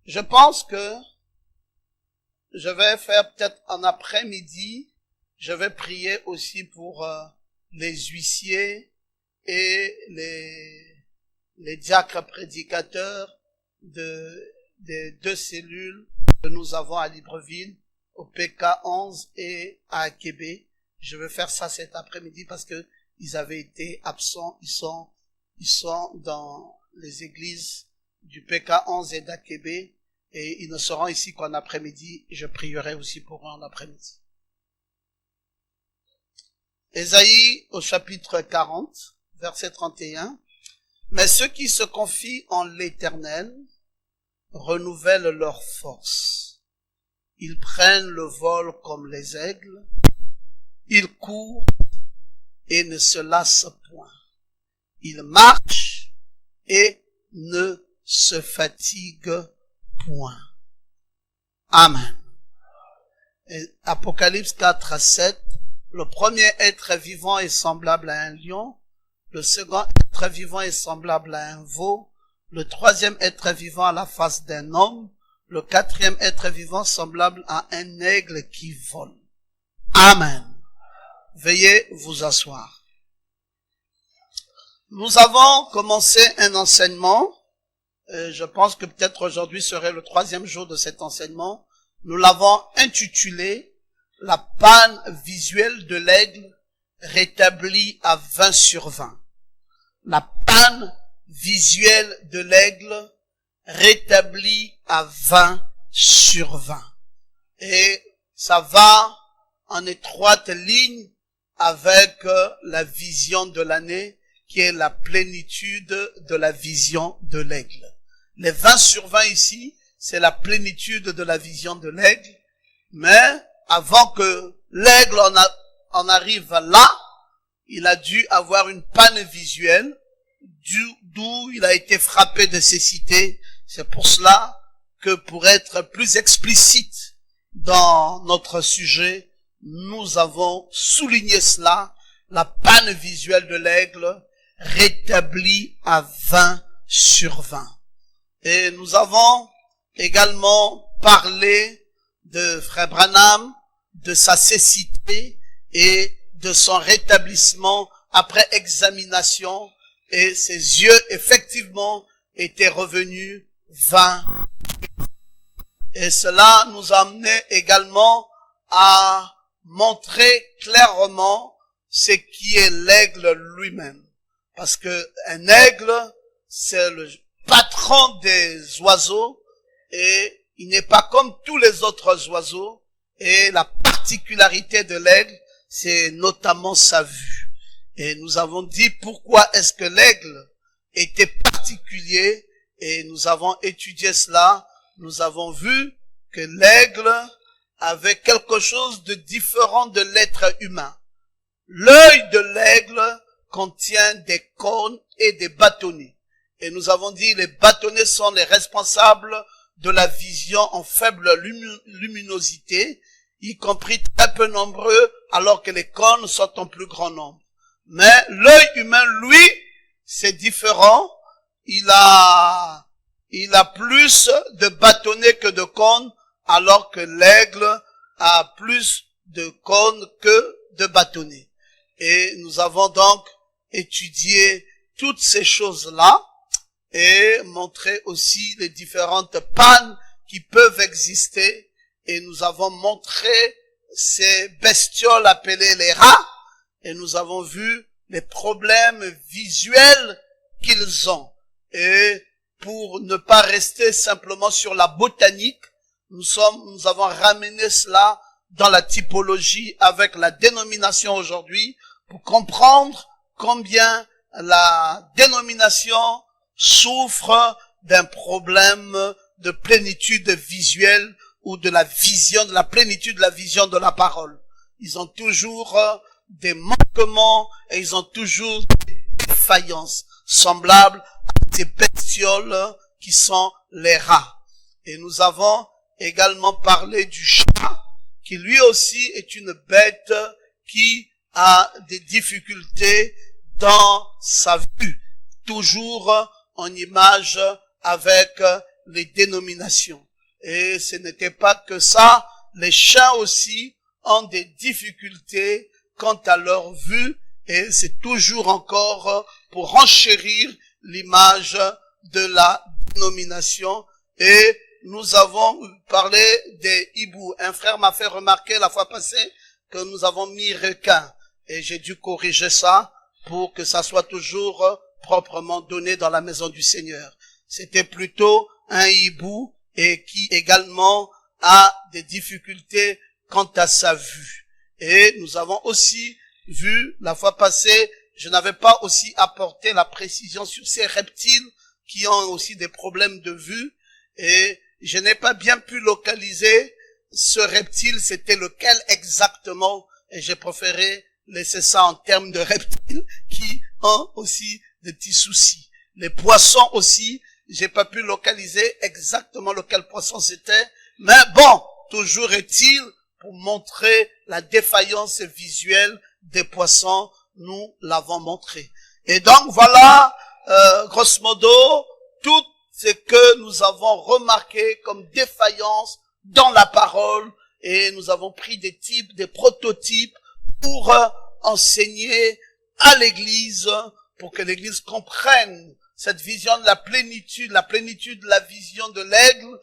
Je pense que je vais faire peut-être en après-midi, je vais prier aussi pour les huissiers et les diacres prédicateurs des deux cellules que nous avons à Libreville, au PK 11 et à Akébé. Je vais faire ça cet après-midi parce que ils avaient été absents. Ils sont dans les églises du PK 11 et d'Akébé et ils ne seront ici qu'en après-midi. Je prierai aussi pour eux en après-midi. Ésaïe au chapitre 40, verset 31. Mais ceux qui se confient en l'Éternel renouvellent leur force. Ils prennent le vol comme les aigles. Ils courent et ne se lassent point. Ils marchent et ne se fatiguent point. Amen. Et Apocalypse 4 à 7. Le premier être vivant est semblable à un lion. Le second être vivant est semblable à un veau. Le troisième être vivant à la face d'un homme. Le quatrième être vivant semblable à un aigle qui vole. Amen. Veuillez vous asseoir. Nous avons commencé un enseignement. Je pense que peut-être aujourd'hui serait le troisième jour de cet enseignement. Nous l'avons intitulé « La panne visuelle de l'aigle rétablie à 20 sur 20 ». La panne visuelle de l'aigle rétablie à 20 sur 20. Et ça va en étroite ligne avec la vision de l'année qui est la plénitude de la vision de l'aigle. Les 20 sur 20 ici, c'est la plénitude de la vision de l'aigle. Mais avant que l'aigle en arrive là, il a dû avoir une panne visuelle, d'où il a été frappé de cécité. C'est pour cela que pour être plus explicite dans notre sujet, nous avons souligné cela, la panne visuelle de l'aigle rétablie à 20 sur 20. Et nous avons également parlé de Frère Branham, de sa cécité et de son rétablissement après examination, et ses yeux effectivement étaient revenus 20. Et cela nous a amené également à montrer clairement ce qui est l'aigle lui-même. Parce que un aigle, c'est le patron des oiseaux et il n'est pas comme tous les autres oiseaux. Et la particularité de l'aigle, c'est notamment sa vue. Et nous avons dit pourquoi est-ce que l'aigle était particulier et nous avons étudié cela. Nous avons vu que l'aigle avait quelque chose de différent de l'être humain. L'œil de l'aigle contient des cônes et des bâtonnets. Et nous avons dit les bâtonnets sont les responsables de la vision en faible luminosité, y compris très peu nombreux, alors que les cônes sont en plus grand nombre. Mais l'œil humain, lui, c'est différent. Il a plus de bâtonnets que de cônes, alors que l'aigle a plus de cônes que de bâtonnets. Et nous avons donc étudié toutes ces choses-là et montré aussi les différentes pannes qui peuvent exister. Et nous avons montré ces bestioles appelées les rats et nous avons vu les problèmes visuels qu'ils ont. Et pour ne pas rester simplement sur la botanique, nous avons ramené cela dans la typologie avec la dénomination aujourd'hui pour comprendre combien la dénomination souffre d'un problème de plénitude visuelle ou de la vision, de la plénitude de la vision de la parole. Ils ont toujours des manquements et ils ont toujours des défaillances semblables à ces bestioles qui sont les rats. Et nous avons également parlé du chat, qui lui aussi est une bête qui a des difficultés dans sa vue, toujours en image avec les dénominations. Et ce n'était pas que ça, les chants aussi ont des difficultés quant à leur vue, et c'est toujours encore pour renchérir l'image de la dénomination. Et nous avons parlé des hiboux. Un frère m'a fait remarquer la fois passée que nous avons mis requin, et j'ai dû corriger ça pour que ça soit toujours proprement donné dans la maison du Seigneur. C'était plutôt un hibou, et qui également a des difficultés quant à sa vue. Et nous avons aussi vu la fois passée, je n'avais pas aussi apporté la précision sur ces reptiles qui ont aussi des problèmes de vue, et je n'ai pas bien pu localiser ce reptile, c'était lequel exactement, et j'ai préféré laisser ça en termes de reptiles qui ont aussi des petits soucis. Les poissons aussi, j'ai pas pu localiser exactement lequel poisson c'était, mais bon, toujours est-il, pour montrer la défaillance visuelle des poissons, nous l'avons montré. Et donc voilà, grosso modo, tout ce que nous avons remarqué comme défaillance dans la parole, et nous avons pris des types, des prototypes pour enseigner à l'Église, pour que l'Église comprenne cette vision de la plénitude de la vision de l'aigle.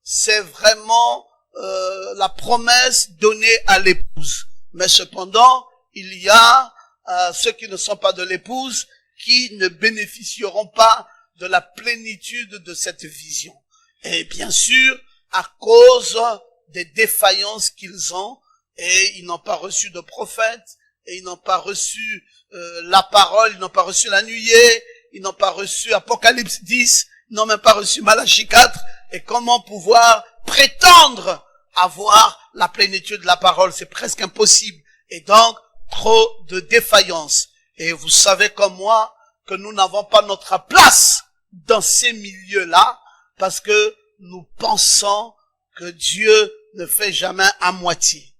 C'est vraiment la promesse donnée à l'épouse. Mais cependant, il y a ceux qui ne sont pas de l'épouse qui ne bénéficieront pas de la plénitude de cette vision. Et bien sûr, à cause des défaillances qu'ils ont, et ils n'ont pas reçu de prophète, et ils n'ont pas reçu la parole, ils n'ont pas reçu la nuée, ils n'ont pas reçu Apocalypse 10, ils n'ont même pas reçu Malachie 4, et comment pouvoir prétendre avoir la plénitude de la parole? C'est presque impossible. Et donc, trop de défaillances. Et vous savez comme moi que nous n'avons pas notre place dans ces milieux-là, parce que nous pensons que Dieu ne fait jamais à moitié.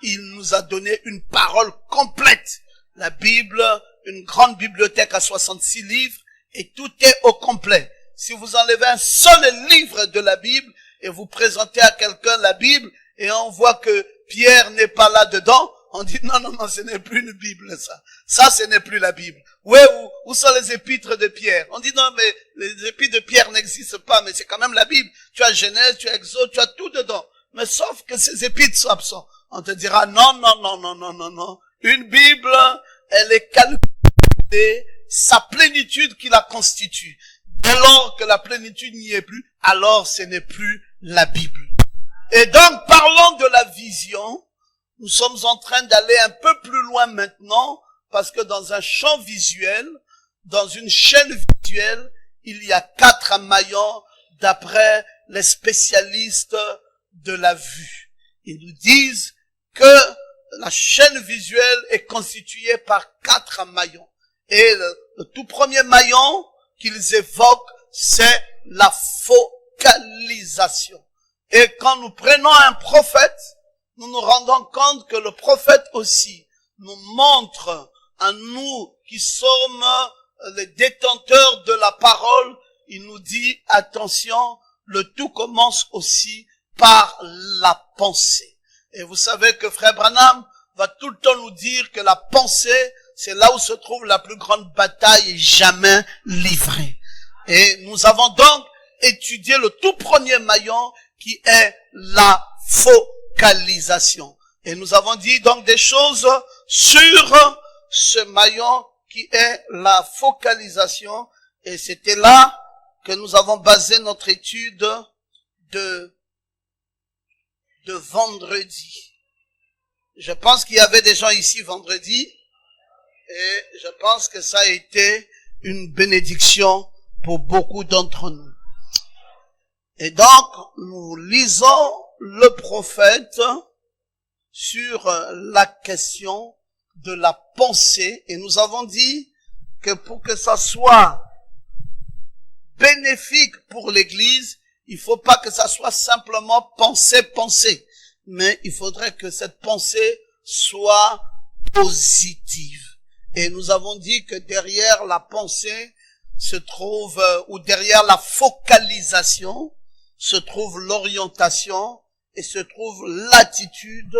Il nous a donné une parole complète. La Bible, une grande bibliothèque à 66 livres, et tout est au complet. Si vous enlevez un seul livre de la Bible, et vous présentez à quelqu'un la Bible, et on voit que Pierre n'est pas là-dedans, on dit non, ce n'est plus une Bible, ça. Ça, ce n'est plus la Bible. Où sont les épîtres de Pierre? On dit non, mais les épîtres de Pierre n'existent pas, mais c'est quand même la Bible. Tu as Genèse, tu as Exode, tu as tout dedans. Mais sauf que ces épîtres sont absents. On te dira non. Une Bible, elle est calculée, sa plénitude qui la constitue. Dès lors que la plénitude n'y est plus, alors ce n'est plus la Bible. Et donc, parlons de la vision. Nous sommes en train d'aller un peu plus loin maintenant, parce que dans un champ visuel, dans une chaîne visuelle, il y a 4 maillons d'après les spécialistes de la vue. Ils nous disent que la chaîne visuelle est constituée par 4 maillons. Et le tout premier maillon qu'ils évoquent, c'est la focalisation. Et quand nous prenons un prophète, nous nous rendons compte que le prophète aussi nous montre à nous qui sommes les détenteurs de la parole, il nous dit attention, le tout commence aussi par la pensée. Et vous savez que frère Branham va tout le temps nous dire que la pensée, c'est là où se trouve la plus grande bataille jamais livrée. Et nous avons donc étudié le tout premier maillon qui est la focalisation. Et nous avons dit donc des choses sur ce maillon qui est la focalisation. Et c'était là que nous avons basé notre étude de vendredi. Je pense qu'il y avait des gens ici vendredi. Et je pense que ça a été une bénédiction pour beaucoup d'entre nous. Et donc, nous lisons le prophète sur la question de la pensée. Et nous avons dit que pour que ça soit bénéfique pour l'Église, il faut pas que ça soit simplement penser. Mais il faudrait que cette pensée soit positive. Et nous avons dit que derrière la pensée se trouve, ou derrière la focalisation, se trouve l'orientation et se trouve l'attitude,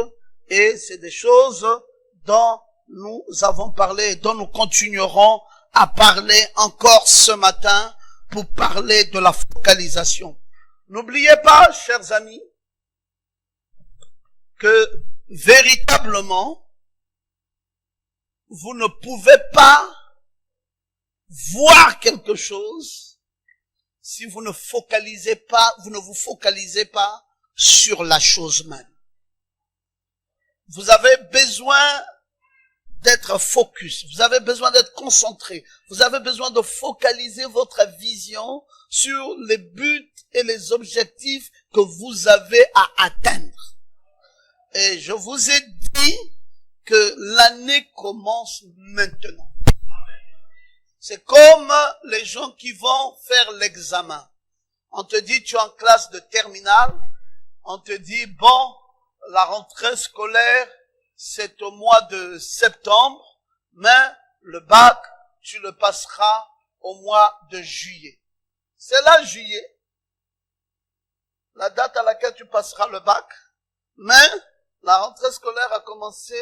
et c'est des choses dont nous avons parlé et dont nous continuerons à parler encore ce matin pour parler de la focalisation. N'oubliez pas, chers amis, que véritablement, vous ne pouvez pas voir quelque chose si vous ne vous focalisez pas sur la chose même. Vous avez besoin d'être focus, vous avez besoin d'être concentré, vous avez besoin de focaliser votre vision sur les buts et les objectifs que vous avez à atteindre. Et je vous ai dit que l'année commence maintenant. C'est comme les gens qui vont faire l'examen. On te dit, tu es en classe de terminale, on te dit, bon, la rentrée scolaire, c'est au mois de septembre, mais le bac, tu le passeras au mois de juillet. C'est là juillet, la date à laquelle tu passeras le bac, mais la rentrée scolaire a commencé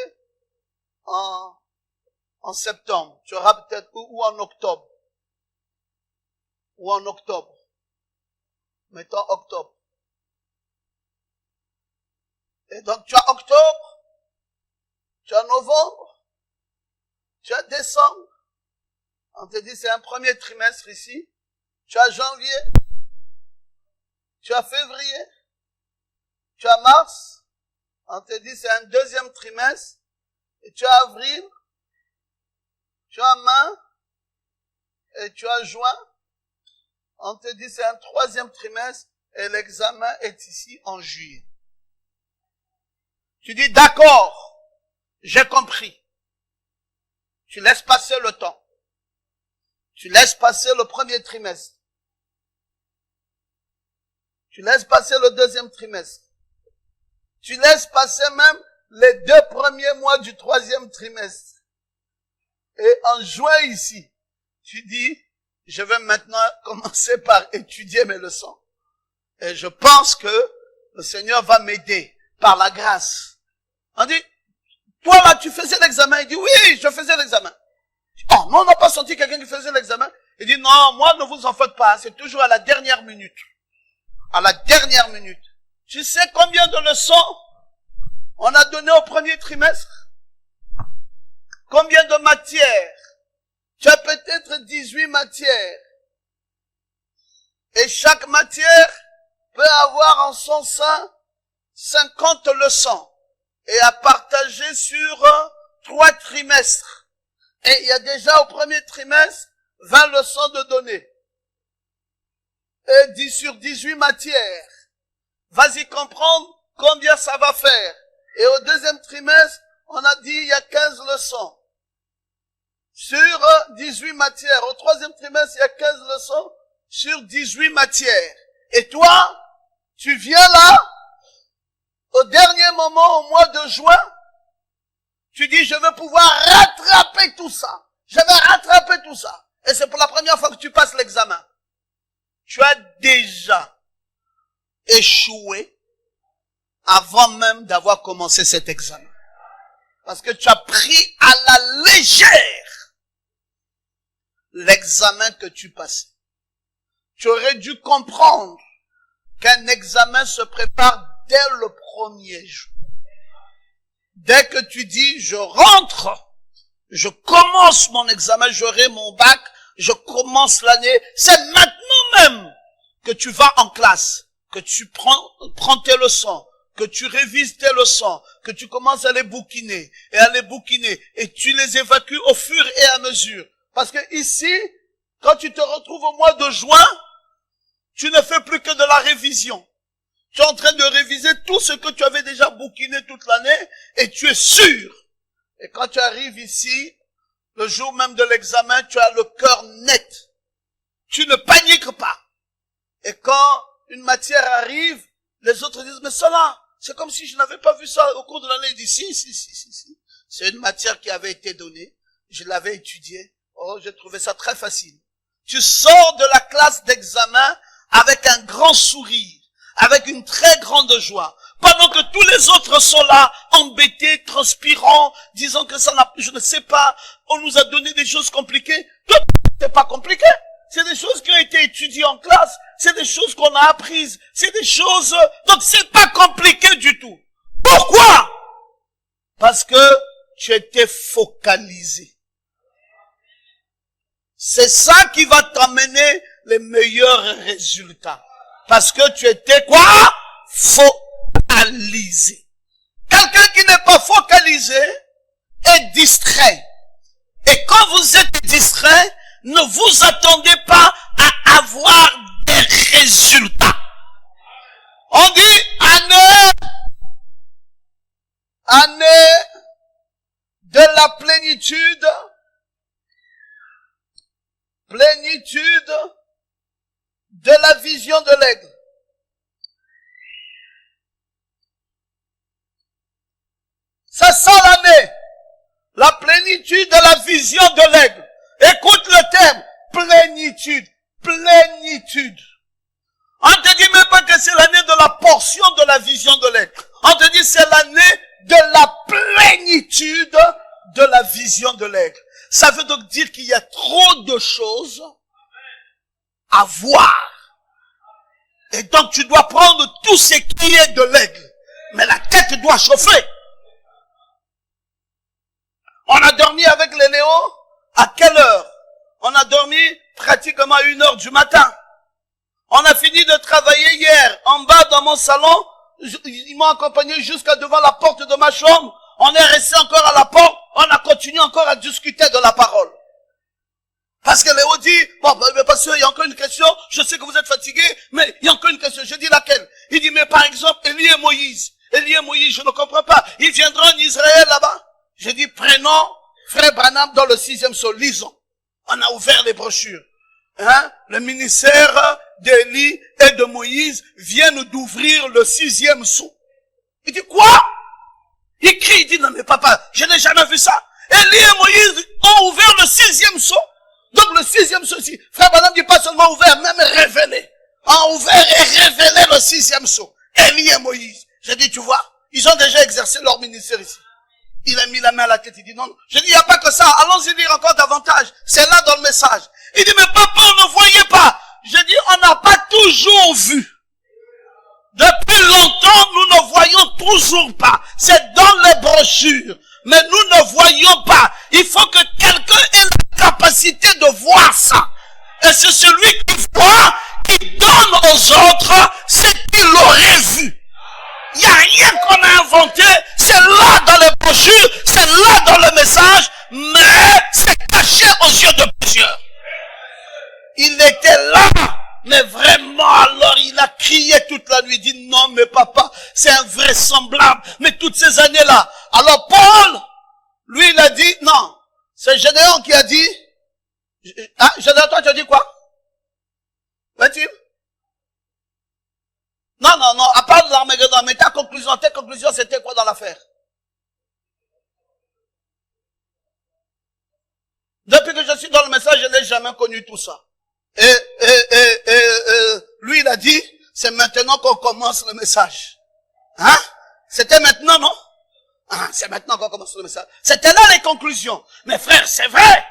en septembre. Tu auras peut-être, ou en octobre. Ou en octobre. Mettons octobre. Et donc tu as octobre, tu as novembre, tu as décembre. On te dit c'est un premier trimestre ici. Tu as janvier, tu as février, tu as mars. On te dit c'est un deuxième trimestre. Et tu as avril, tu as mai, et tu as juin. On te dit c'est un troisième trimestre et l'examen est ici en juillet. Tu dis d'accord, j'ai compris. Tu laisses passer le temps. Tu laisses passer le premier trimestre. Tu laisses passer le deuxième trimestre. Tu laisses passer même les 2 premiers mois du troisième trimestre. Et en juin ici, tu dis, je vais maintenant commencer par étudier mes leçons. Et je pense que le Seigneur va m'aider par la grâce. On dit, toi là, tu faisais l'examen. Il dit, oui, je faisais l'examen. Oh, non, on n'a pas senti quelqu'un qui faisait l'examen. Il dit, non, moi, ne vous en faites pas. C'est toujours à la dernière minute. À la dernière minute. Tu sais combien de leçons on a donné au premier trimestre? Combien de matières? Tu as peut-être 18 matières. Et chaque matière peut avoir en son sein 50 leçons. Et à partager sur 3 trimestres. Et il y a déjà au premier trimestre 20 leçons de données. Et 10 sur 18 matières. Vas-y comprendre combien ça va faire. Et au deuxième trimestre, on a dit il y a 15 leçons. Sur 18 matières. Au troisième trimestre, il y a 15 leçons sur 18 matières. Et toi, tu viens là, au dernier moment, au mois de juin, tu dis je vais pouvoir rattraper tout ça. Je vais rattraper tout ça. Et c'est pour la première fois que tu passes l'examen. Tu as déjà échoué avant même d'avoir commencé cet examen. Parce que tu as pris à la légère l'examen que tu passais. Tu aurais dû comprendre qu'un examen se prépare dès le premier jour. Dès que tu dis, je rentre, je commence mon examen, j'aurai mon bac, je commence l'année, c'est maintenant même que tu vas en classe, que tu prends tes leçons, que tu révises tes leçons, que tu commences à les bouquiner, et tu les évacues au fur et à mesure. Parce que ici, quand tu te retrouves au mois de juin, tu ne fais plus que de la révision. Tu es en train de réviser tout ce que tu avais déjà bouquiné toute l'année, et tu es sûr. Et quand tu arrives ici, le jour même de l'examen, tu as le cœur net. Tu ne paniques pas. Et quand une matière arrive, les autres disent, mais ça là, c'est comme si je n'avais pas vu ça au cours de l'année. Il dit, si. C'est une matière qui avait été donnée. Je l'avais étudiée. Oh, j'ai trouvé ça très facile. Tu sors de la classe d'examen avec un grand sourire. avec une très grande joie. Pendant que tous les autres sont là, embêtés, transpirants, disant que ça n'a, je ne sais pas, on nous a donné des choses compliquées. Tout n'est pas compliqué. C'est des choses qui ont été étudiées en classe. C'est des choses qu'on a apprises. C'est des choses, donc c'est pas compliqué du tout. Pourquoi? Parce que tu étais focalisé. C'est ça qui va t'amener les meilleurs résultats. Parce que tu étais quoi? Focalisé. Quelqu'un qui n'est pas focalisé est distrait. Et quand vous êtes distrait, ne vous attendez pas à avoir des résultats. On dit année de la plénitude de la vision de l'aigle. C'est ça l'année. La plénitude de la vision de l'aigle. Écoute le terme. Plénitude. Plénitude. On te dit même pas que c'est l'année de la portion de la vision de l'aigle. On te dit c'est l'année de la plénitude de la vision de l'aigle. Ça veut donc dire qu'il y a trop de choses à voir. Et donc tu dois prendre tout ce qui est de l'aigle. Mais la tête doit chauffer. On a dormi avec les Léos à quelle heure? On a dormi pratiquement à 1h du matin. On a fini de travailler hier en bas dans mon salon. Ils m'ont accompagné jusqu'à devant la porte de ma chambre. On est resté encore à la porte. On a continué encore à discuter de la parole. Parce que Léo dit, bon, parce qu'il y a encore une question. Je sais que vous êtes fatigués, mais il y a encore une question. Je dis laquelle? Il dit, mais par exemple, Élie et Moïse, je ne comprends pas. Ils viendront en Israël là-bas. Je dis, prenons Frère Branham dans le 6e saut, lisons. On a ouvert les brochures. Le ministère d'Élie et de Moïse viennent d'ouvrir le 6e saut. Il dit, quoi? Il crie, il dit, non mais papa, je n'ai jamais vu ça. Élie et Moïse ont ouvert le 6e saut. Donc le 6e saut, si Frère Branham dit pas seulement ouvert, même révélé. Ont ouvert et révélé le 6e saut. Élie et Moïse. J'ai dit, tu vois, ils ont déjà exercé leur ministère ici. Il a mis la main à la tête, il dit non. Je dis, il n'y a pas que ça, allons-y lire encore davantage. C'est là dans le message. Il dit, mais papa, on ne voyait pas. Je dis, on n'a pas toujours vu. Depuis longtemps, nous ne voyons toujours pas. C'est dans les brochures. Mais nous ne voyons pas. Il faut que quelqu'un ait la capacité de voir ça. Et c'est celui qui voit, qui donne aux autres ce qu'il aurait vu. Il n'y a rien qu'on a inventé, c'est là dans les brochures, c'est là dans le message, mais c'est caché aux yeux de plusieurs. Il était là, mais vraiment, alors il a crié toute la nuit, il dit non mais papa, c'est invraisemblable, mais toutes ces années-là. Alors Paul, lui il a dit, non, c'est Gédéon qui a dit, Gédéon, toi tu as dit quoi? Va-t-il? Non, à part de l'Armageddon, mais ta conclusion c'était quoi dans l'affaire? Depuis que je suis dans le message, je n'ai jamais connu tout ça. Lui, il a dit, c'est maintenant qu'on commence le message. C'était maintenant, non? C'est maintenant qu'on commence le message. C'était là les conclusions. Mais frère, c'est vrai.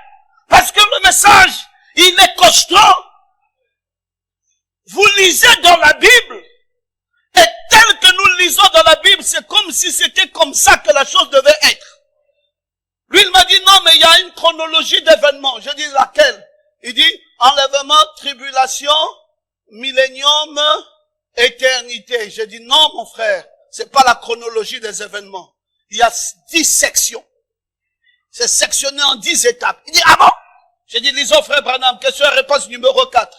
Parce que le message, il est costaud. Vous lisez dans la Bible. Et tel que nous lisons dans la Bible, c'est comme si c'était comme ça que la chose devait être. Lui, il m'a dit, non, mais il y a une chronologie d'événements. Je dis, laquelle? Il dit, enlèvement, tribulation, millénium, éternité. Je dis, non, mon frère, c'est pas la chronologie des événements. Il y a 10 sections. C'est sectionné en 10 étapes. Il dit, ah bon? J'ai dit, lisons, frère Branham, question et réponse numéro 4.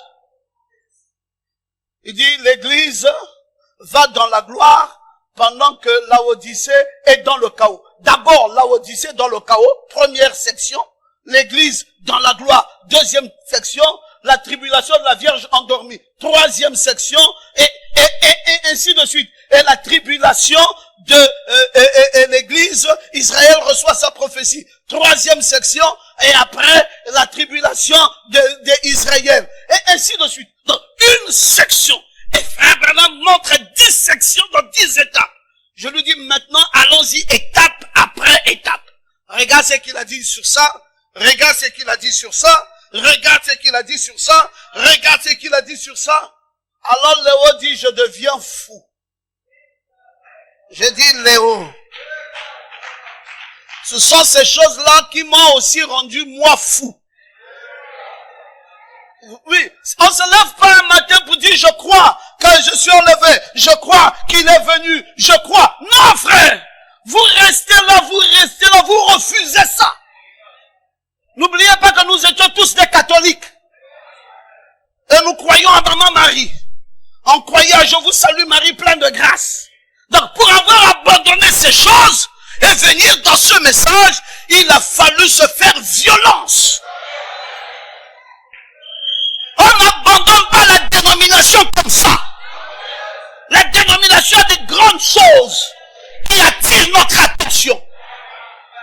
Il dit, l'église va dans la gloire pendant que Laodicée est dans le chaos. D'abord, Laodicée dans le chaos, première section. L'église dans la gloire, deuxième section. La tribulation de la Vierge endormie, troisième section. Et ainsi de suite. Et la tribulation de l'église, Israël reçoit sa prophétie. Troisième section. Et après, la tribulation d'Israël. Et ainsi de suite. Donc, une section. Et frère Branham montre 10 sections dans 10 étapes. Je lui dis maintenant, allons-y étape après étape. Regarde ce qu'il a dit sur ça. Regarde ce qu'il a dit sur ça. Regarde ce qu'il a dit sur ça. Regarde ce qu'il a dit sur ça. Alors Léo dit, je deviens fou. J'ai dit, Léo, ce sont ces choses-là qui m'ont aussi rendu moi fou. Oui, on se lève pas un matin pour dire, je crois que je suis enlevé, je crois qu'il est venu, je crois. Non, frère, vous restez là, vous refusez ça. N'oubliez pas que nous étions tous des catholiques. Et nous croyons à Maman Marie. On croyait à Je vous salue Marie, pleine de grâce. Donc pour avoir abandonné ces choses et venir dans ce message, il a fallu se faire violence. On n'abandonne pas la dénomination comme ça. La dénomination a de grandes choses qui attirent notre attention.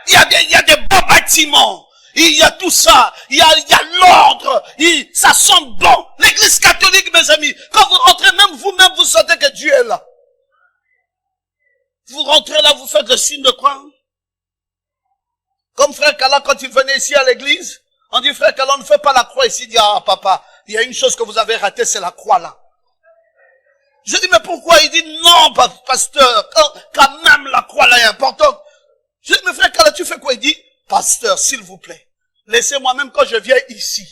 Il y a des beaux bâtiments. Il y a tout ça. Il y a l'ordre. Ça sent bon. L'église catholique, mes amis, quand vous rentrez, même vous-même, vous sentez que Dieu est là. Vous rentrez là, vous faites le signe de croix. Comme frère Kala, quand il venait ici à l'église, on dit, frère Kala, on ne fait pas la croix ici. Il dit, ah papa, il y a une chose que vous avez ratée, c'est la croix là. Je dis, mais pourquoi? Il dit, non, pasteur, quand même la croix là est importante. Je dis, mais frère Kala, tu fais quoi? Il dit, pasteur, s'il vous plaît, laissez-moi même quand je viens ici,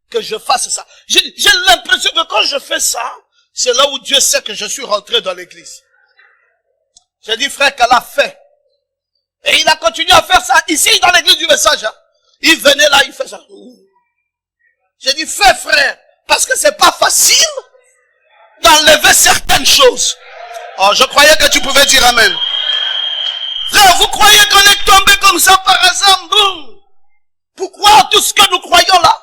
que je fasse ça. J'ai l'impression que quand je fais ça, c'est là où Dieu sait que je suis rentré dans l'église. J'ai dit, frère Kala, fait. Et il a continué à faire ça ici dans l'église du message. Hein. Il venait là, il fait ça. J'ai dit, fais frère, parce que c'est pas facile d'enlever certaines choses. Oh, je croyais que tu pouvais dire amen. Frère, vous croyez qu'on est tombé comme ça par hasard? Boum. Pourquoi tout ce que nous croyons là?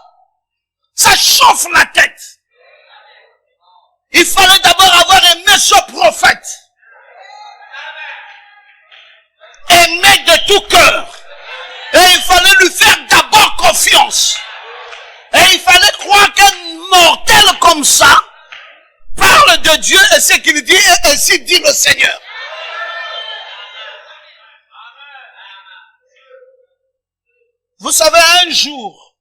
Ça chauffe la tête. Il fallait d'abord avoir aimé ce prophète. Aimer de tout cœur. Et il fallait lui faire d'abord confiance. Et il fallait croire qu'un mortel comme ça parle de Dieu et ce qu'il dit, et ainsi dit le Seigneur. Vous savez, un jour,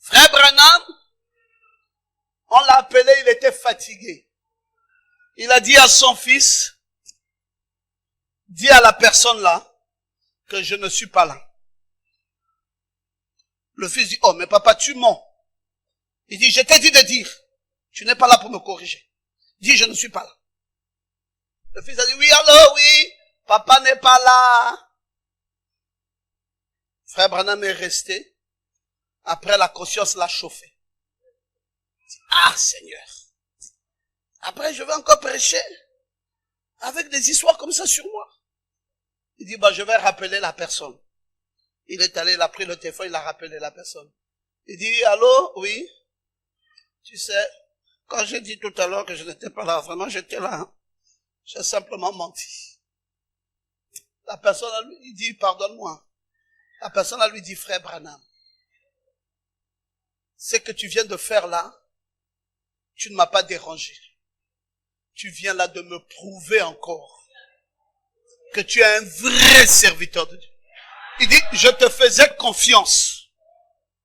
frère Branham, on l'a appelé, il était fatigué. Il a dit à son fils, dis à la personne là, que je ne suis pas là. Le fils dit, oh mais papa, tu mens. Il dit, je t'ai dit de dire, tu n'es pas là pour me corriger. Dis, je ne suis pas là. Le fils a dit, oui, allô, oui, papa n'est pas là. Frère Branham est resté. Après, la conscience l'a chauffé. Ah, Seigneur. Après, je vais encore prêcher. Avec des histoires comme ça sur moi. Il dit, je vais rappeler la personne. Il est allé, il a pris le téléphone, il a rappelé la personne. Il dit, allô, oui. Tu sais, quand j'ai dit tout à l'heure que je n'étais pas là, vraiment j'étais là. Hein. J'ai simplement menti. La personne, il dit, pardonne-moi. La personne a lui dit, frère Branham, ce que tu viens de faire là, tu ne m'as pas dérangé. Tu viens là de me prouver encore que tu es un vrai serviteur de Dieu. Il dit, je te faisais confiance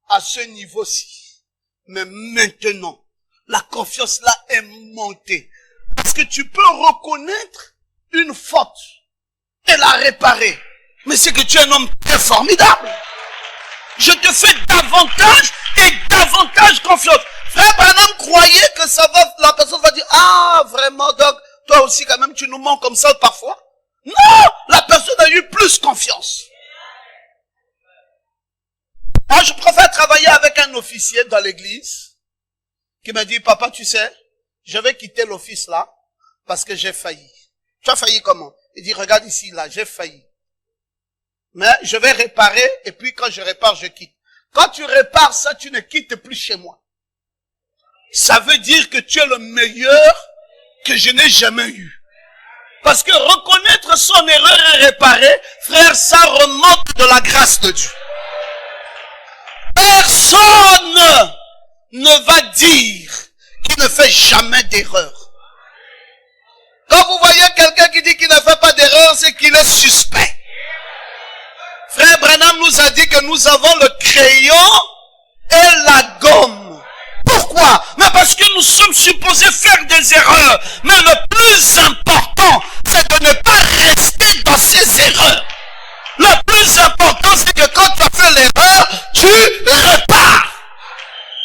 à ce niveau-ci. Mais maintenant, la confiance là est montée. Parce que tu peux reconnaître une faute et la réparer. Mais c'est que tu es un homme très formidable. Je te fais davantage et davantage confiance. Frère Branham croyait que ça va, la personne va dire, ah, vraiment, donc, toi aussi quand même, tu nous mens comme ça parfois. Non, la personne a eu plus confiance. Moi, je préfère travailler avec un officier dans l'église qui m'a dit, papa, tu sais, je vais quitter l'office là parce que j'ai failli. Tu as failli comment? Il dit, regarde ici, là, j'ai failli. Mais je vais réparer et puis quand je répare, je quitte. Quand tu répares ça, tu ne quittes plus chez moi. Ça veut dire que tu es le meilleur que je n'ai jamais eu. Parce que reconnaître son erreur et réparer, frère, ça remonte de la grâce de Dieu. Personne ne va dire qui ne fait jamais d'erreur. Quand vous voyez quelqu'un qui dit qu'il ne fait pas d'erreur, c'est qu'il est suspect. Frère Branham nous a dit que nous avons le crayon et la gomme. Pourquoi? Mais parce que nous sommes supposés faire des erreurs. Mais le plus important, c'est de ne pas rester dans ces erreurs. Le plus important, c'est que quand tu as fait l'erreur, tu repars.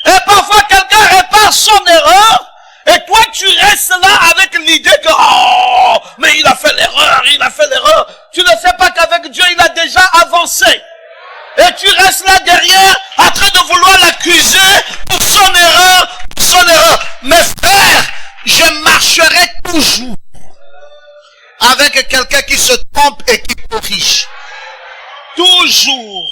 Et parfois, quelqu'un répare son erreur, et toi, tu restes là avec l'idée que, oh, mais il a fait l'erreur. Tu ne sais pas qu'avec Dieu, il a déjà avancé. Et tu restes là derrière, en train de vouloir l'accuser pour son erreur. Mes frères, je marcherai toujours avec quelqu'un qui se trompe et qui corrige. Toujours.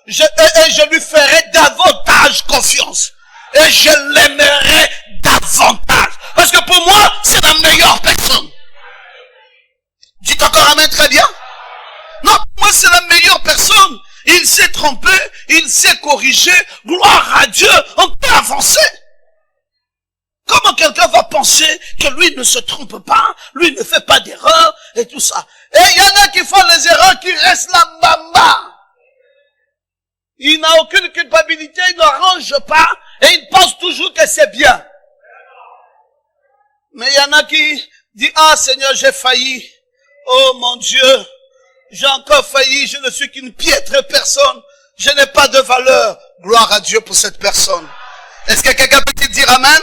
Je lui ferai davantage confiance. Et je l'aimerai davantage. Parce que pour moi, c'est la meilleure personne. Dites encore amen très bien. Non, pour moi, c'est la meilleure personne. Il s'est trompé, il s'est corrigé. Gloire à Dieu, on peut avancer. Comment quelqu'un va penser que lui ne se trompe pas, lui ne fait pas d'erreur et tout ça. Et il y en a qui font les erreurs qui restent là, bamba. Il n'a aucune culpabilité, il ne range pas et il pense toujours que c'est bien. Mais il y en a qui disent, ah Seigneur, j'ai failli. Oh mon Dieu, j'ai encore failli, je ne suis qu'une piètre personne. Je n'ai pas de valeur. Gloire à Dieu pour cette personne. Est-ce que quelqu'un peut dire amen?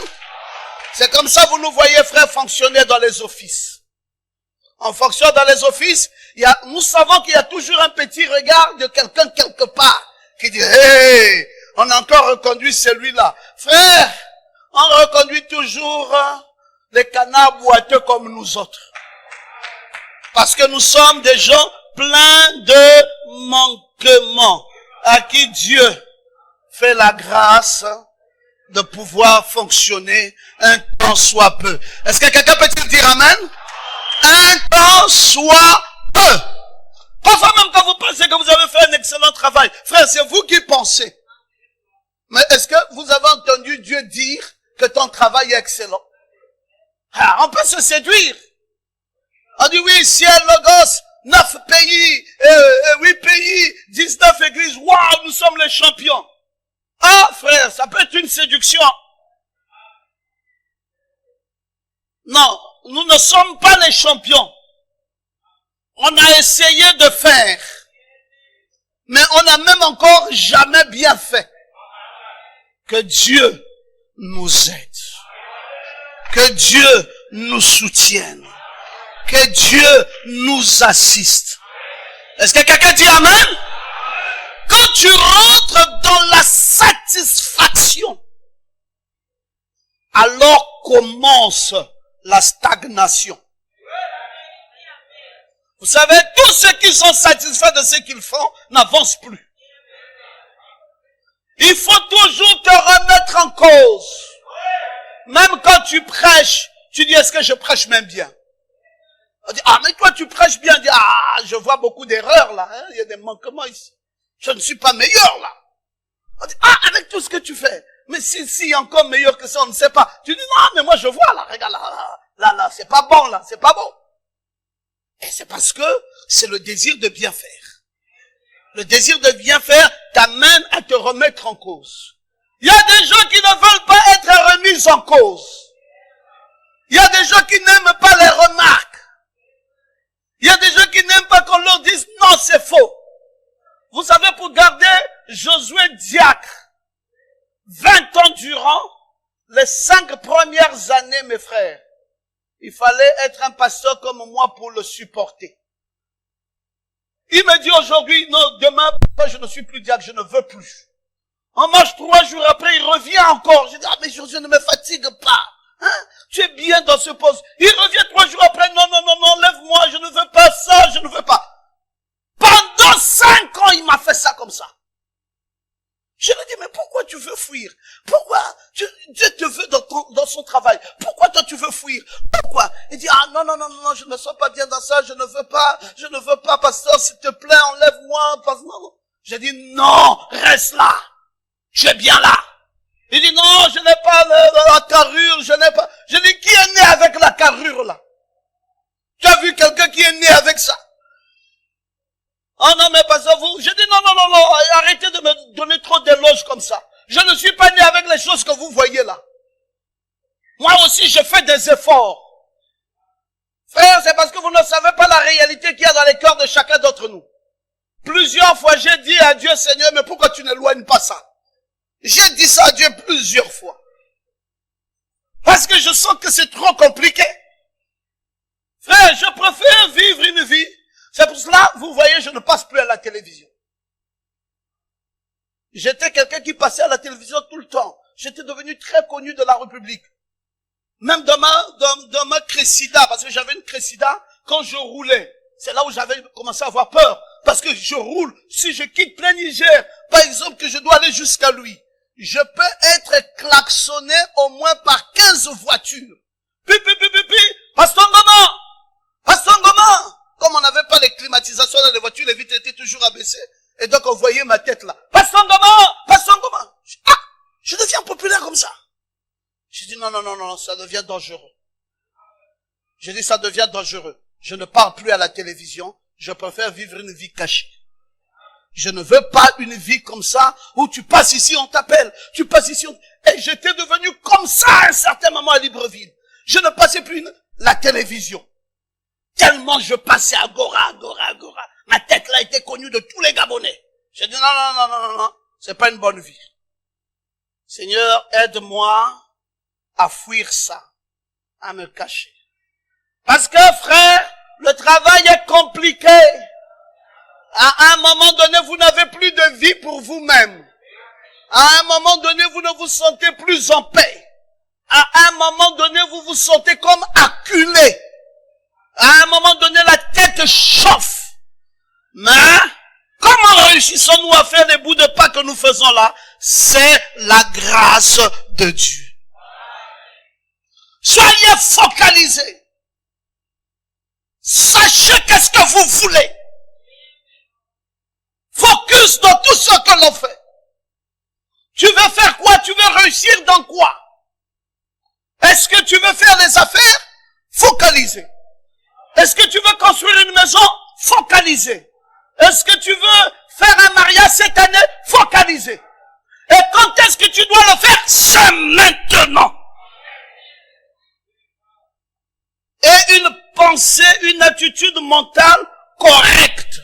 C'est comme ça vous nous voyez, frères, fonctionner dans les offices. En fonction dans les offices, nous savons qu'il y a toujours un petit regard de quelqu'un quelque part qui dit, hey, on a encore reconduit celui-là. Frère, on reconduit toujours les canards boiteux comme nous autres. Parce que nous sommes des gens pleins de manquements à qui Dieu fait la grâce de pouvoir fonctionner un temps soit peu. Est-ce que quelqu'un peut-il dire amen? Un temps soit peu. Parfois même quand vous pensez que vous avez fait un excellent travail, frère, c'est vous qui pensez. Mais est-ce que vous avez entendu Dieu dire que ton travail est excellent? Ah, on peut se séduire. On dit oui, ciel, logos, 9 pays, 8 pays, 19 églises, waouh, nous sommes les champions. Ah, frère, ça peut être une séduction. Non, nous ne sommes pas les champions. On a essayé de faire, mais on n'a même encore jamais bien fait. Que Dieu nous aide. Que Dieu nous soutienne. Que Dieu nous assiste. Est-ce que quelqu'un dit amen? Quand tu rentres dans la satisfaction, alors commence la stagnation. Vous savez, tous ceux qui sont satisfaits de ce qu'ils font n'avancent plus. Il faut toujours te remettre en cause. Même quand tu prêches, tu dis, est-ce que je prêche même bien? On dit, ah, mais toi tu prêches bien. On dit, ah, je vois beaucoup d'erreurs là, hein? Il y a des manquements ici. Je ne suis pas meilleur là. On dit, ah, avec tout ce que tu fais. Mais si encore meilleur que ça, on ne sait pas. Tu dis, non, mais moi je vois là, regarde là, c'est pas bon là, c'est pas bon. Et c'est parce que c'est le désir de bien faire. Le désir de bien faire t'amène à te remettre en cause. Il y a des gens qui ne veulent pas être remis en cause. Il y a des gens qui n'aiment pas les remarques. Il y a des gens qui n'aiment pas qu'on leur dise non, c'est faux. Vous savez, pour garder Josué diacre 20 ans durant, les 5 premières années, mes frères, il fallait être un pasteur comme moi pour le supporter. Il me dit aujourd'hui, non, demain, je ne suis plus diacre, je ne veux plus. On marche 3 jours après, il revient encore. Je dis, ah, mais Josué, ne me fatigue pas. Hein? Tu es bien dans ce poste. Il revient 3 jours après, non, lève-moi, je ne veux pas ça, je ne veux pas. Pendant 5 ans, il m'a fait ça comme ça. Je lui dis, mais pourquoi tu veux fuir? Pourquoi Dieu te veut dans son travail? Pourquoi toi tu veux fuir? Pourquoi? Il dit, ah non, je ne me sens pas bien dans ça, je ne veux pas, pasteur, s'il te plaît, enlève-moi. Non. J'ai dit, non, reste là. Tu es bien là. Il dit non, je n'ai pas la carrure, je n'ai pas. Je dis, qui est né avec la carrure là? Tu as vu quelqu'un qui est né avec ça? Oh non, mais pas ça vous. Je dis non, arrêtez de me donner trop d'éloges comme ça. Je ne suis pas né avec les choses que vous voyez là. Moi aussi, je fais des efforts. Frère, c'est parce que vous ne savez pas la réalité qu'il y a dans les cœurs de chacun d'entre nous. Plusieurs fois, j'ai dit à Dieu, Seigneur, mais pourquoi tu n'éloignes pas ça? J'ai dit ça à Dieu plusieurs fois. Parce que je sens que c'est trop compliqué. Frère, je préfère vivre une vie. C'est pour cela, vous voyez, je ne passe plus à la télévision. J'étais quelqu'un qui passait à la télévision tout le temps. J'étais devenu très connu de la République. Même dans ma Cressida, parce que j'avais une Cressida, quand je roulais, c'est là où j'avais commencé à avoir peur. Parce que je roule, si je quitte plein Niger, par exemple, que je dois aller jusqu'à lui, je peux être klaxonné au moins par 15 voitures. Pasteur Ngoma, comme on n'avait pas les climatisations dans les voitures, les vitres étaient toujours abaissées. Et donc on voyait ma tête là. Pasteur Ngoma. Je deviens populaire comme ça. Je dis non, ça devient dangereux. Je dis ça devient dangereux. Je ne parle plus à la télévision. Je préfère vivre une vie cachée. Je ne veux pas une vie comme ça où tu passes ici, on t'appelle. Tu passes ici, Et j'étais devenu comme ça à un certain moment à Libreville. Je ne passais plus la télévision. Tellement je passais à Gora. Ma tête là était connue de tous les Gabonais. J'ai dit non. C'est pas une bonne vie. Seigneur, aide-moi à fuir ça, à me cacher. Parce que, frère, le travail est compliqué. À un moment donné, vous n'avez plus de vie pour vous-même. À un moment donné, vous ne vous sentez plus en paix. À un moment donné, vous vous sentez comme acculé. À un moment donné, la tête chauffe. Mais, comment réussissons-nous à faire les bouts de pas que nous faisons là? C'est la grâce de Dieu. Soyez focalisés. Sachez qu'est-ce que vous voulez. Focus dans tout ce que l'on fait. Tu veux faire quoi? Tu veux réussir dans quoi? Est-ce que tu veux faire les affaires? Focalisé. Est-ce que tu veux construire une maison? Focalisé. Est-ce que tu veux faire un mariage cette année? Focalisé. Et quand est-ce que tu dois le faire? C'est maintenant. Et une pensée, une attitude mentale correcte.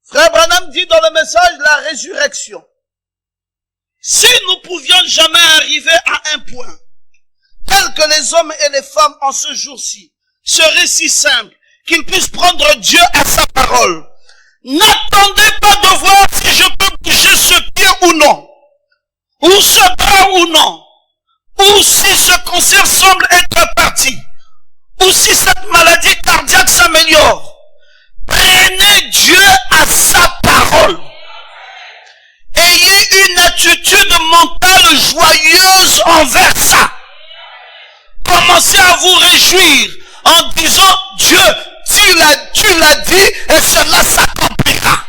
Frère Branham dit dans le message la résurrection. Si nous pouvions jamais arriver à un point tel que les hommes et les femmes en ce jour-ci seraient si simples qu'ils puissent prendre Dieu à sa parole, n'attendez pas de voir si je peux bouger ce pied ou non, ou ce bras ou non, ou si ce cancer semble être parti, ou si cette maladie cardiaque s'améliore. Prenez Dieu à sa parole. Ayez une attitude mentale joyeuse envers ça. Commencez à vous réjouir en disant, Dieu, tu l'as dit et cela s'accomplira.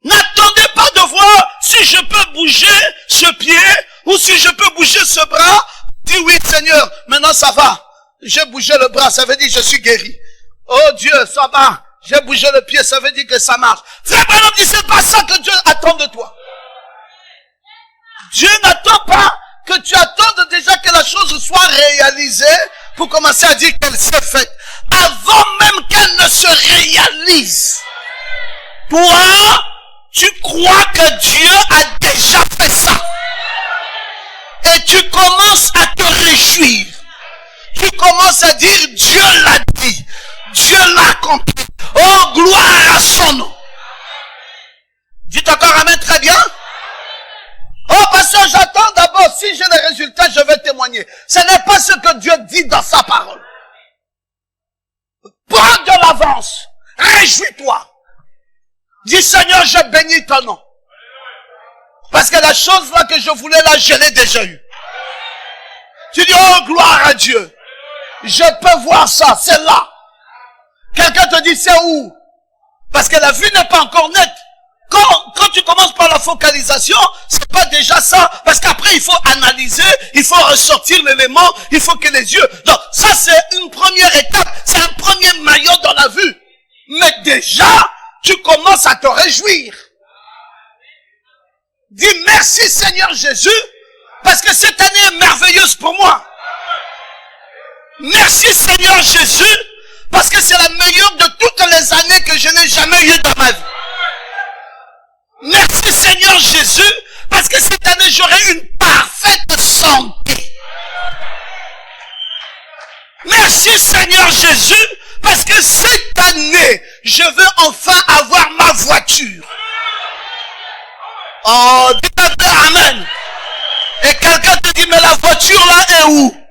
N'attendez pas de voir si je peux bouger ce pied ou si je peux bouger ce bras. Dis oui Seigneur, maintenant ça va. J'ai bougé le bras, ça veut dire que je suis guéri. Oh Dieu, ça va. J'ai bougé le pied, ça veut dire que ça marche. Frère Branham dit, c'est pas ça que Dieu attend de toi. Dieu n'attend pas que tu attendes déjà que la chose soit réalisée pour commencer à dire qu'elle s'est faite. Avant même qu'elle ne se réalise. Toi, tu crois que Dieu a déjà fait ça. Et tu commences à te réjouir. Tu commences à dire, Dieu l'a dit. Dieu l'a accompli. Oh, gloire à son nom. Dites encore amen, très bien. Oh, pasteur, j'attends d'abord. Si j'ai les résultats, je vais témoigner. Ce n'est pas ce que Dieu dit dans sa parole. Prends de l'avance. Réjouis-toi. Dis, Seigneur, je bénis ton nom. Parce que la chose là que je voulais là, je l'ai déjà eu. Tu dis, oh, gloire à Dieu. Je peux voir ça, c'est là. Quelqu'un te dit, c'est où? Parce que la vue n'est pas encore nette. Quand tu commences par la focalisation, c'est pas déjà ça. Parce qu'après, il faut analyser, il faut ressortir l'élément, il faut que les yeux... Donc, ça, c'est une première étape. C'est un premier maillot dans la vue. Mais déjà, tu commences à te réjouir. Dis merci Seigneur Jésus, parce que cette année est merveilleuse pour moi. Merci Seigneur Jésus, parce que c'est la meilleure de toutes les années que je n'ai jamais eues dans ma vie. Merci Seigneur Jésus, parce que cette année j'aurai une parfaite santé. Merci Seigneur Jésus, parce que cette année, je veux enfin avoir ma voiture. Oh, dis amen. Et quelqu'un te dit, mais la voiture là est où?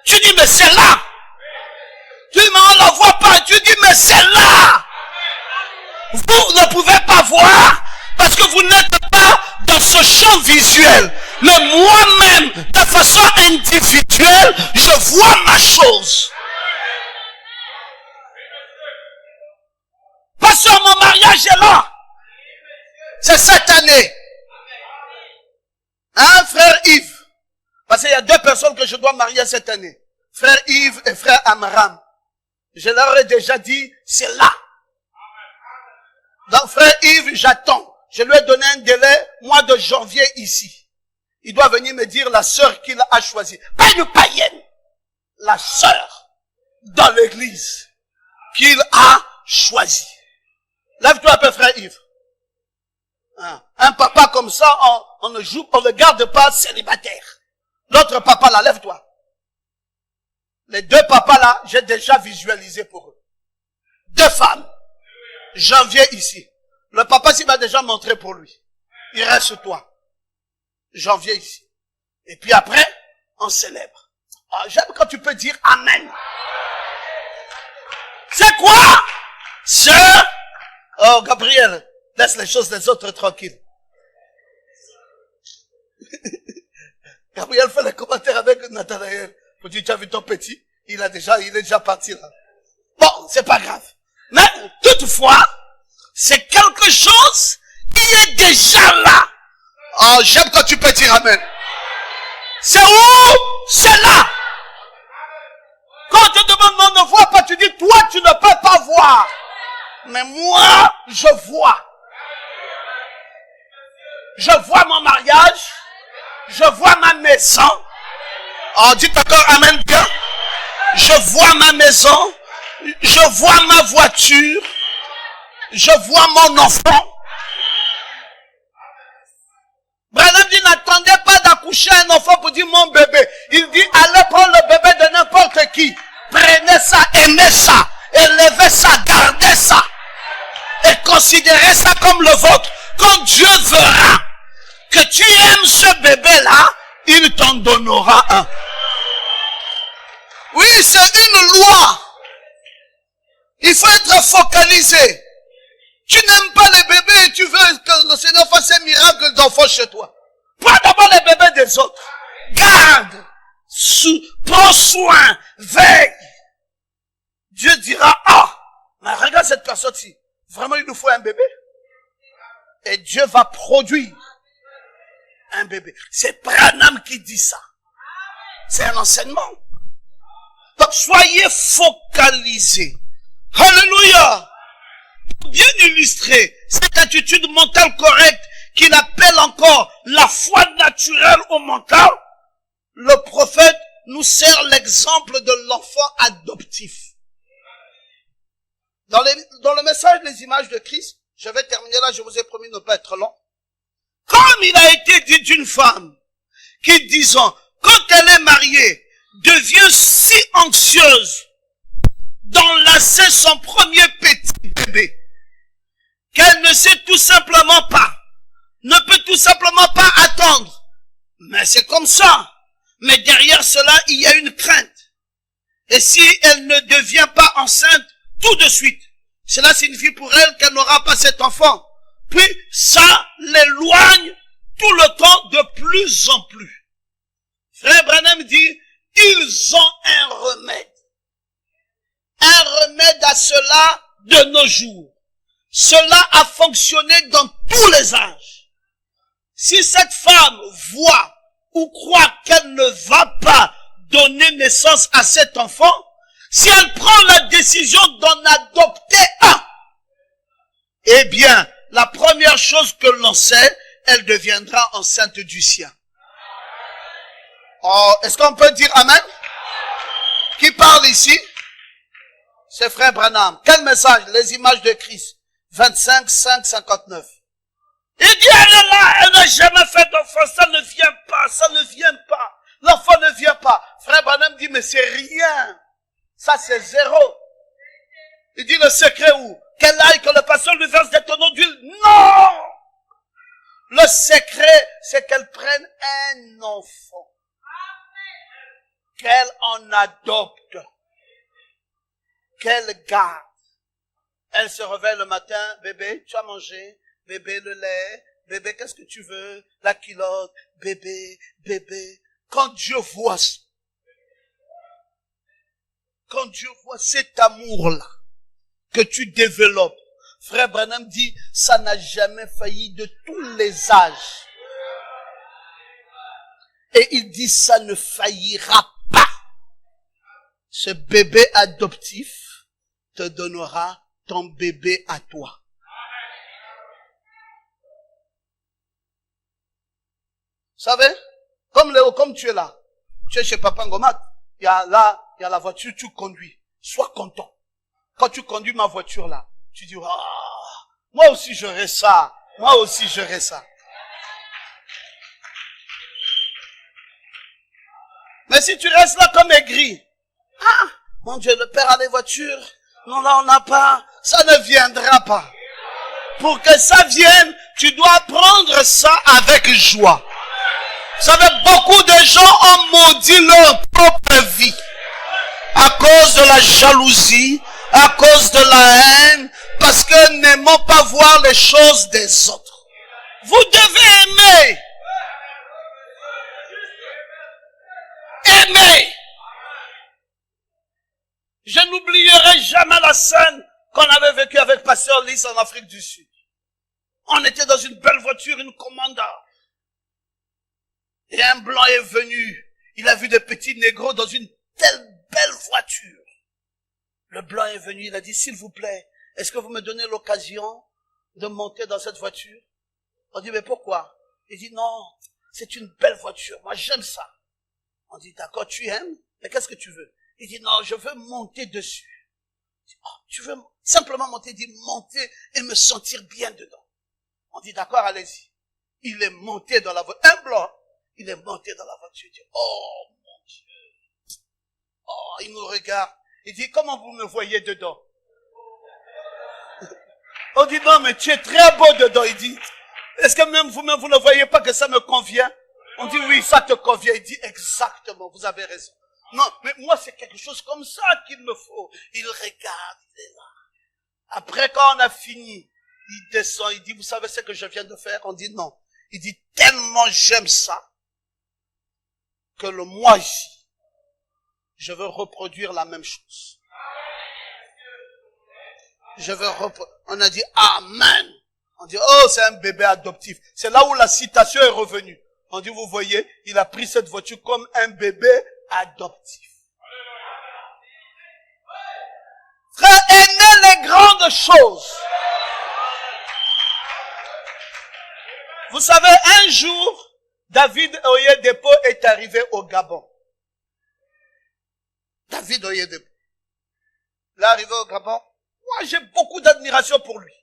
Tu dis, mais c'est là. Tu dis, mais on la voit pas. Tu dis, mais c'est là. Vous ne pouvez pas voir parce que vous n'êtes pas dans ce champ visuel. Mais moi-même, de façon individuelle, je vois ma chose. Pasteur, mon mariage est là. C'est cette année. Hein, frère Yves? Parce qu'il y a 2 personnes que je dois marier cette année. Frère Yves et frère Amram. Je leur ai déjà dit, c'est là. Donc frère Yves, j'attends. Je lui ai donné un délai, mois de janvier ici. Il doit venir me dire la sœur qu'il a choisie. Pas une païenne. La sœur dans l'église qu'il a choisie. Lève-toi un peu frère Yves. Un papa comme ça, on ne garde pas célibataire. L'autre papa là, lève-toi. Les 2 papas là, j'ai déjà visualisé pour eux. 2 femmes. Janvier ici. Le papa s'il m'a déjà montré pour lui. Il reste toi. Janvier ici. Et puis après, on célèbre. Oh, j'aime quand tu peux dire amen. C'est quoi? Sœur? Oh, Gabriel, laisse les choses des autres tranquilles. Gabriel fait les commentaires avec Nathanaël. Pour dire, tu as vu ton petit? Il est déjà parti là. Bon, c'est pas grave. Mais, toutefois, c'est quelque chose qui est déjà là. Oh, j'aime quand tu peux dire amen. C'est où? C'est là. Quand on te demande, on ne voit pas, tu dis, toi, tu ne peux pas voir. Mais moi, je vois. Je vois mon mariage. Je vois ma maison. Oh, dites encore amen bien. Je vois ma maison. Je vois ma voiture. Je vois mon enfant. Branham dit, n'attendez pas d'accoucher un enfant pour dire mon bébé. Il dit, allez prendre le bébé de n'importe qui. Prenez ça, aimez ça, élevez ça, gardez ça. Et considérez ça comme le vôtre. Quand Dieu verra que tu aimes ce bébé-là, il t'en donnera un. Oui, c'est une loi. Il faut être focalisé. Tu n'aimes pas les bébés et tu veux que le Seigneur fasse un miracle d'enfant chez toi. Prends d'abord les bébés des autres. Garde. Prends soin. Veille. Dieu dira, ah, mais regarde cette personne-ci. Vraiment, il nous faut un bébé. Et Dieu va produire un bébé. C'est Branham qui dit ça. C'est un enseignement. Donc, soyez focalisés. Alléluia. Pour bien illustrer cette attitude mentale correcte qu'il appelle encore la foi naturelle au mental, le prophète nous sert l'exemple de l'enfant adoptif. Dans le message des images de Christ, je vais terminer là, je vous ai promis de ne pas être long. Comme il a été dit d'une femme qui, disons, quand elle est mariée, devient si anxieuse d'enlacer son premier petit bébé, qu'elle ne sait tout simplement pas, ne peut tout simplement pas attendre. Mais c'est comme ça. Mais derrière cela, il y a une crainte. Et si elle ne devient pas enceinte tout de suite, cela signifie pour elle qu'elle n'aura pas cet enfant. Puis ça l'éloigne tout le temps de plus en plus. Frère Branham dit, ils ont un remède. Un remède à cela de nos jours. cela a fonctionné dans tous les âges. Si cette femme voit ou croit qu'elle ne va pas donner naissance à cet enfant, si elle prend la décision d'en adopter un, eh bien, la première chose que l'on sait, elle deviendra enceinte du sien. Oh, est-ce qu'on peut dire amen? Qui parle ici? C'est frère Branham. Quel message? Les images de Christ. 25, 5, 59. Il dit, elle est là, elle n'a jamais fait d'enfant, ça ne vient pas, ça ne vient pas. L'enfant ne vient pas. Frère Branham dit, mais c'est rien. Ça, c'est zéro. Il dit, le secret où? Qu'elle aille, que le pasteur lui verse des tonneaux d'huile. Non! Le secret, c'est qu'elle prenne un enfant. Qu'elle en adopte. Qu'elle garde. Elle se réveille le matin, bébé, tu as mangé, bébé, le lait, bébé, qu'est-ce que tu veux, la culotte, bébé, bébé. Quand Dieu voit cet amour-là que tu développes, frère Branham dit, ça n'a jamais failli de tous les âges. Et il dit, ça ne faillira pas. Ce bébé adoptif te donnera ton bébé à toi. Vous savez, comme Léo, comme tu es là, tu es chez Papa Ngomat, il y a la voiture, tu conduis. Sois content. Quand tu conduis ma voiture là, tu dis, moi aussi j'aurai ça. Moi aussi j'aurai ça. Mais si tu restes là comme aigri, mon Dieu, le Père a des voitures. Non, là on n'a pas. Ça ne viendra pas. Pour que ça vienne, tu dois prendre ça avec joie. Vous savez, beaucoup de gens ont maudit leur propre vie. À cause de la jalousie, à cause de la haine, parce que n'aimons pas voir les choses des autres. Vous devez aimer. Aimer. Je n'oublierai jamais la scène qu'on avait vécue avec Pasteur Lys en Afrique du Sud. On était dans une belle voiture, une Commanda. Et un blanc est venu. Il a vu des petits négros dans une telle belle voiture. Le blanc est venu, il a dit, s'il vous plaît, est-ce que vous me donnez l'occasion de monter dans cette voiture? On dit, mais pourquoi? Il dit, non, c'est une belle voiture, moi j'aime ça. On dit, d'accord, tu aimes, mais qu'est-ce que tu veux? Il dit, non, je veux monter dessus. Il dit, tu veux simplement monter? Il dit, monter et me sentir bien dedans. On dit, d'accord, allez-y. Il est monté dans la voiture, un blanc, il est monté dans la voiture, il dit, oh mon Dieu. Oh, il me regarde. Il dit, comment vous me voyez dedans? On dit, non, mais tu es très beau dedans. Il dit, est-ce que même vous ne voyez pas que ça me convient? On dit, oui, ça te convient. Il dit, exactement, vous avez raison. Non, mais moi, c'est quelque chose comme ça qu'il me faut. Il regarde, il est là. Après, quand on a fini, il descend, il dit, vous savez ce que je viens de faire? On dit, non. Il dit, tellement j'aime ça, que le mois ici, je veux reproduire la même chose. On a dit amen. On dit, oh, c'est un bébé adoptif. C'est là où la citation est revenue. On dit, vous voyez, il a pris cette voiture comme un bébé adoptif. Frère, aimez les grandes choses. Vous savez, un jour, David Oyedepo est arrivé au Gabon. David Oyedepo. Il est arrivé au Gabon. Moi, j'ai beaucoup d'admiration pour lui.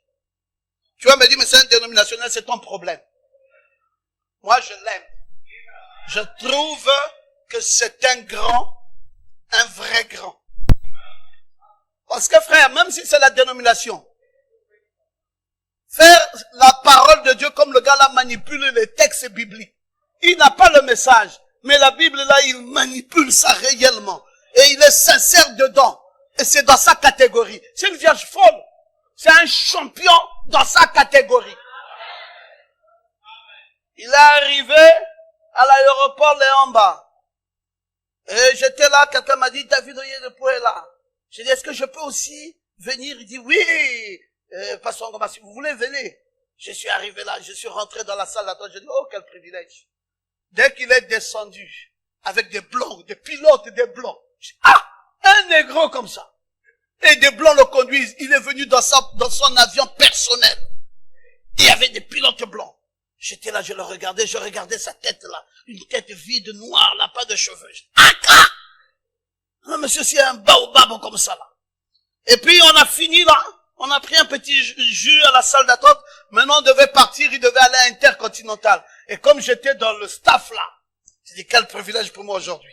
Tu vas me dire, mais c'est un dénominationnel, c'est ton problème. Moi, je l'aime. Je trouve que c'est un grand, un vrai grand. Parce que frère, même si c'est la dénomination, faire la parole de Dieu comme le gars là manipule les textes bibliques. Il n'a pas le message, mais la Bible là, il manipule ça réellement. Et il est sincère dedans. Et c'est dans sa catégorie. C'est une vierge folle. C'est un champion dans sa catégorie. Il est arrivé à l'aéroport Léamba. Et j'étais là, quelqu'un m'a dit, David Oyedepo est là. J'ai dit, est-ce que je peux aussi venir? Il dit, oui. Pasteur Ngoma, si vous voulez, venez. Je suis arrivé là, je suis rentré dans la salle d'attente, je dis, oh, quel privilège. Dès qu'il est descendu, avec des blancs, des pilotes des blancs, je dis, ah, un négro comme ça. Et des blancs le conduisent, il est venu dans son avion personnel. Il y avait des pilotes blancs. J'étais là, je regardais sa tête là, une tête vide, noire, là, pas de cheveux. Je dis, ah, monsieur, c'est un baobab comme ça là. Et puis on a fini là. On a pris un petit jus à la salle d'attente. Maintenant, on devait partir. Il devait aller à Intercontinental. Et comme j'étais dans le staff là, j'ai dit, quel privilège pour moi aujourd'hui.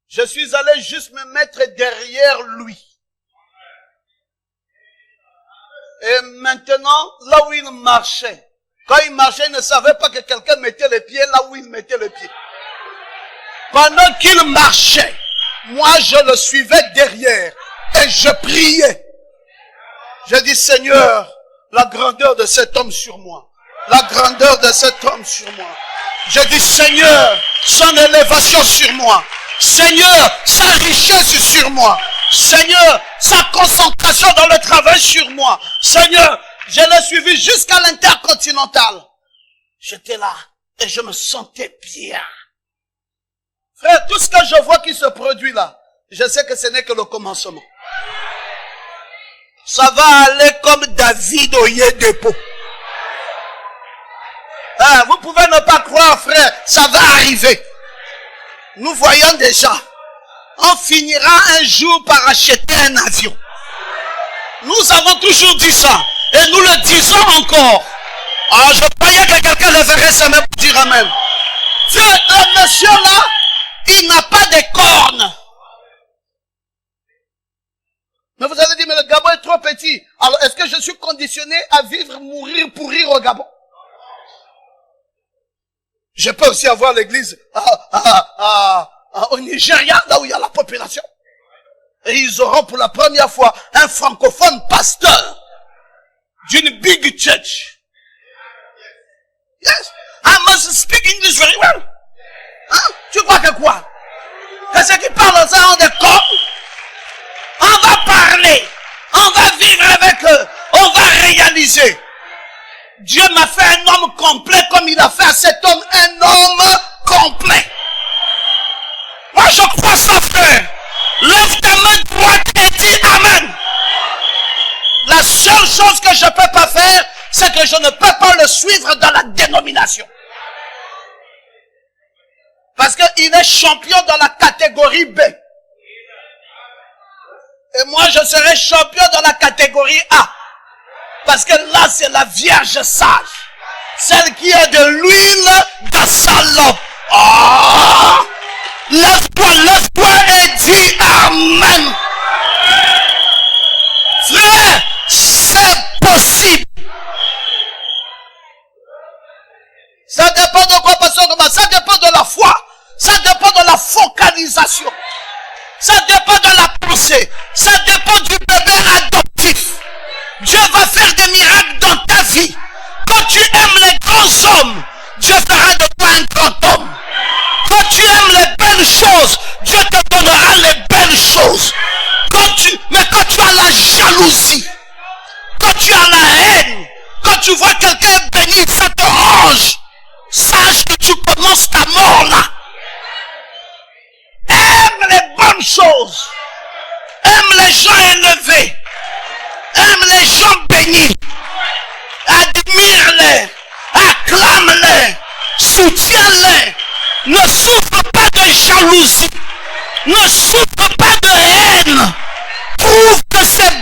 Je suis allé juste me mettre derrière lui. Et maintenant, là où il marchait, quand il marchait, il ne savait pas que quelqu'un mettait les pieds là où il mettait les pieds. Pendant qu'il marchait, moi, je le suivais derrière. Et je priais. J'ai dit, Seigneur, la grandeur de cet homme sur moi. La grandeur de cet homme sur moi. J'ai dit, Seigneur, son élévation sur moi. Seigneur, sa richesse sur moi. Seigneur, sa concentration dans le travail sur moi. Seigneur, je l'ai suivi jusqu'à l'Intercontinental. J'étais là et je me sentais bien. Frère, tout ce que je vois qui se produit là, je sais que ce n'est que le commencement. Ça va aller comme David au Yédepo. Vous pouvez ne pas croire, frère, ça va arriver. Nous voyons déjà. On finira un jour par acheter un avion. Nous avons toujours dit ça. Et nous le disons encore. Ah, je croyais que quelqu'un leverait sa main pour dire amen. Frère, le monsieur là, il n'a pas de cornes. Mais vous allez dire, mais le Gabon est trop petit. Alors, est-ce que je suis conditionné à vivre, mourir, pourrir au Gabon? Je peux aussi avoir l'église au Nigeria, là où il y a la population. Et ils auront pour la première fois un francophone pasteur d'une big church. Yes, I must speak English very well. Hein? Tu crois que quoi? Que ceux qui parlent ça ont des corps? On va parler, on va vivre avec eux, on va réaliser. Dieu m'a fait un homme complet comme il a fait à cet homme un homme complet. Moi je crois ça, frère. Lève ta main droite et dis amen. La seule chose que je ne peux pas faire, c'est que je ne peux pas le suivre dans la dénomination. Parce qu'il est champion dans la catégorie B. Et moi, je serai champion dans la catégorie A. Parce que là, c'est la Vierge sage. Celle qui a de l'huile de sa lampe. Oh! Lève-toi et dis amen. Frère, c'est possible. Ça dépend de quoi, pasteur Thomas? Ça dépend de la foi. Ça dépend de la focalisation. Ça dépend de la pensée. Ça dépend du bébé adoptif. Dieu va faire des miracles dans ta vie. Quand tu aimes les grands hommes, Dieu fera de toi un grand homme. Quand tu aimes les belles choses, Dieu te donnera les belles choses. Mais quand tu as la jalousie, quand tu as la haine, quand tu vois quelqu'un béni, ça te range. Sache que tu commences ta mort là. Aime les bonnes choses. Aime les gens élevés. Aime les gens bénis. Admire-les. Acclame-les. Soutiens-les. Ne souffre pas de jalousie. Ne souffre pas de haine. Trouve que c'est